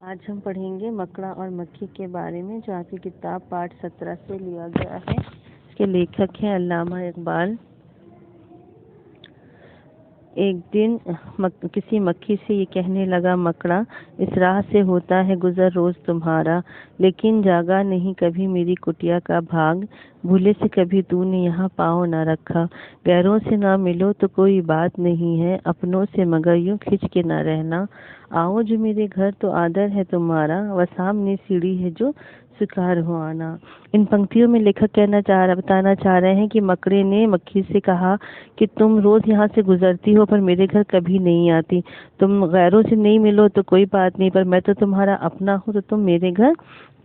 आज हम पढ़ेंगे मकड़ा और मक्खी के बारे में, जो आपकी किताब पाठ 17 से लिया गया है। इसके लेखक हैं अल्लामा इकबाल। एक दिन किसी मक्खी से ये कहने लगा, मकड़ा इस राह से होता है गुजर रोज तुम्हारा, लेकिन जागा नहीं कभी मेरी कुटिया का भाग। भूले से कभी तूने यहाँ पाँव न रखा, गैरों से ना मिलो तो कोई बात नहीं है, अपनों से मगर यूं खिंच के ना रहना। आओ जो मेरे घर तो आदर है तुम्हारा, वह सामने सीढ़ी है जो स्वीकार हो आना। इन पंक्तियों में लेखक बताना चाह रहे हैं कि मकड़े ने मक्खी से कहा कि तुम रोज यहाँ से गुजरती हो पर मेरे घर कभी नहीं आती। तुम गैरों से नहीं मिलो तो कोई बात नहीं, पर मैं तो तुम्हारा अपना हूँ, तो तुम मेरे घर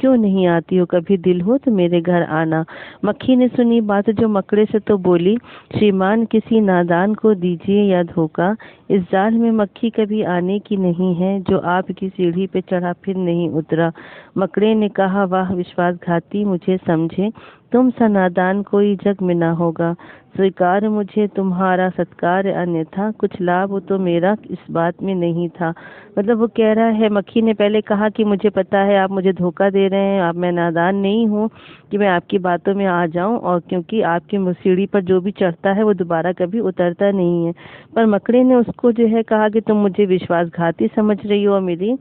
क्यों नहीं आती हो? कभी दिल हो तो मेरे घर आना। मक्खी ने सुनी बात जो मकड़े से, तो बोली, श्रीमान किसी नादान को दीजिए या धोखा, इस जाल में मक्खी कभी आने की नहीं है, जो आपकी सीढ़ी पे चढ़ा फिर नहीं उतरा। मकड़े ने कहा, वाह विश्वासघाती मुझे समझे, तुम सा नादान कोई जग में ना होगा। स्वीकार मुझे तुम्हारा सत्कार, अन्यथा कुछ लाभ तो मेरा इस बात में नहीं था। मतलब वो कह रहा है, मक्खी ने पहले कहा कि मुझे पता है आप मुझे धोखा दे रहे हैं, आप मैं नादान नहीं हूँ कि मैं आपकी बातों में आ जाऊं, और क्योंकि आपकी सीढ़ी पर जो भी चढ़ता है वो दोबारा कभी उतरता नहीं है। पर मकड़े ने उसको जो है कहा कि तुम मुझे विश्वासघाती समझ रही हो, और मेरी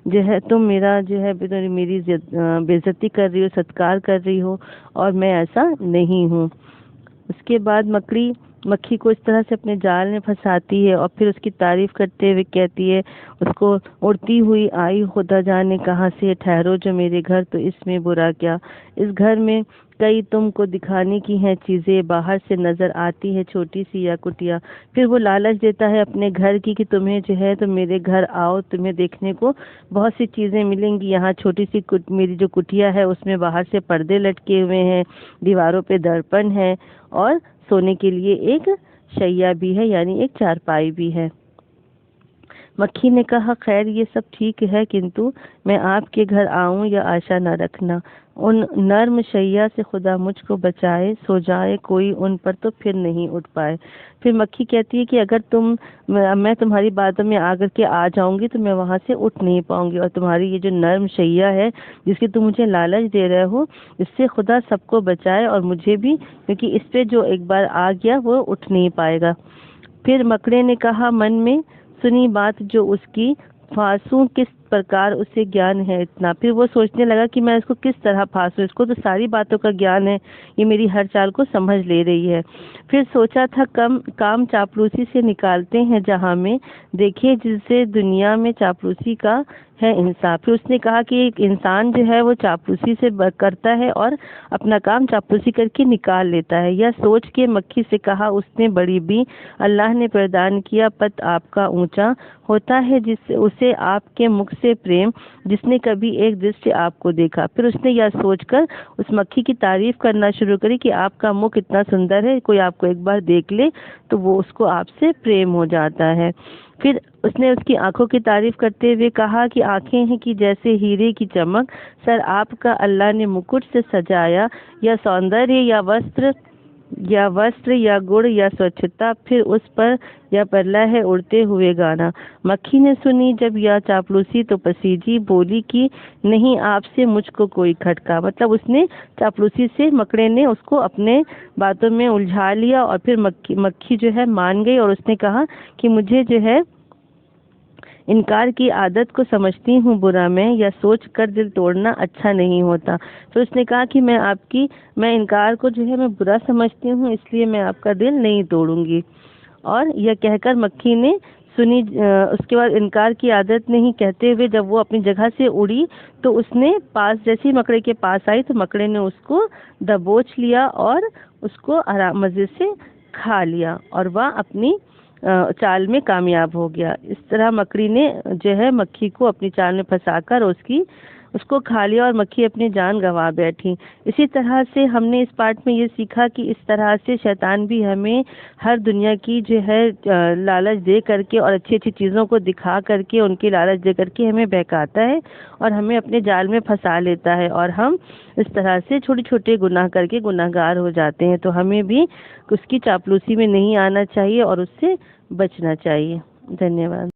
जो है तुम मेरा जो है मेरी बेइज्जती कर रही हो, सत्कार कर रही हो, और मैं ऐसा नहीं हूँ। उसके बाद मक्खी को इस तरह से अपने जाल में फंसाती है और फिर उसकी तारीफ करते हुए कहती है उसको, उड़ती हुई आई खुदा जाने कहाँ से, ठहरो जो मेरे घर तो इसमें बुरा क्या। इस घर में कई तुमको दिखाने की हैं चीजें, बाहर से नजर आती है छोटी सी या कुटिया। फिर वो लालच देता है अपने घर की कि तुम्हें जो है तो मेरे घर आओ, तुम्हें देखने को बहुत सी चीजें मिलेंगी। यहाँ छोटी सी मेरी जो कुटिया है उसमें बाहर से पर्दे लटके हुए हैं, दीवारों पे दर्पण है, और सोने के लिए एक शैया भी है, यानी एक चारपाई भी है। मक्खी ने कहा, खैर ये सब ठीक है, किंतु मैं आपके घर आऊं या आशा न रखना। उन नर्म शैया से खुदा मुझको बचाए, सो जाए कोई उन पर तो फिर नहीं उठ पाए। फिर मक्खी कहती है कि अगर मैं तुम्हारी बातों में आकर के आ जाऊंगी तो मैं वहां से उठ नहीं पाऊंगी, और तुम्हारी ये जो नर्म शैया है जिसकी तुम मुझे लालच दे रहे हो, इससे खुदा सबको बचाए और मुझे भी, क्योंकि इस पे जो एक बार आ गया वो उठ नहीं पाएगा। फिर मकड़े ने कहा, मन में सुनी बात जो उसकी, फांसूं किस प्रकार उसे ज्ञान है इतना। फिर वो सोचने लगा कि मैं इसको किस तरह फांसूं, इसको तो सारी बातों का ज्ञान है, ये मेरी हर चाल को समझ ले रही है। फिर सोचा था, काम चापलूसी से निकालते हैं जहां में, देखे जिससे दुनिया में चापलूसी का है इंसाफ। फिर उसने कहा कि एक इंसान जो है वो चापलूसी से करता है और अपना काम चापलूसी करके निकाल लेता है। यह सोच के मक्खी से कहा उसने, बड़ी भी अल्लाह ने प्रदान किया पद आपका ऊंचा, होता है जिससे उसे आपके मुख से प्रेम, जिसने कभी एक दृश्य आपको देखा। फिर उसने यह सोचकर उस मक्खी की तारीफ करना शुरू करी कि आपका मुख इतना सुंदर है, कोई आपको एक बार देख ले तो वो उसको आपसे प्रेम हो जाता है। फिर उसने उसकी आंखों की तारीफ करते हुए कहा कि आंखें हैं कि जैसे हीरे की चमक, सर आपका अल्लाह ने मुकुट से सजाया, या सौंदर्य या वस्त्र या गुण या स्वच्छता, फिर उस पर या परला है उड़ते हुए गाना। मक्खी ने सुनी जब यह चापलूसी तो पसीजी, बोली कि नहीं आपसे मुझको कोई खटका। मतलब उसने चापलूसी से मकड़े ने उसको अपने बातों में उलझा लिया, और फिर मक्खी जो है मान गई, और उसने कहा कि मुझे जो है इनकार की आदत को समझती हूँ बुरा मैं, या सोच कर दिल तोड़ना अच्छा नहीं होता। तो उसने कहा कि मैं इनकार को जो है मैं बुरा समझती हूँ, इसलिए मैं आपका दिल नहीं तोड़ूंगी। और यह कहकर मक्खी ने सुनी, उसके बाद इनकार की आदत नहीं कहते हुए जब वो अपनी जगह से उड़ी, तो उसने जैसे ही मकड़े के पास आई तो मकड़े ने उसको दबोच लिया और उसको आराम मजे से खा लिया, और वह अपनी चाल में कामयाब हो गया। इस तरह मकड़ी ने जो है मक्खी को अपनी चाल में फंसाकर उसको खा लिया, और मक्खी अपनी जान गंवा बैठी। इसी तरह से हमने इस पाठ में ये सीखा कि इस तरह से शैतान भी हमें हर दुनिया की जो है लालच दे करके और अच्छी अच्छी चीज़ों को दिखा करके, उनकी लालच दे करके हमें बहकाता है और हमें अपने जाल में फंसा लेता है, और हम इस तरह से छोटे छोटे गुनाह करके गुनाहगार हो जाते हैं। तो हमें भी उसकी चापलूसी में नहीं आना चाहिए और उससे बचना चाहिए। धन्यवाद।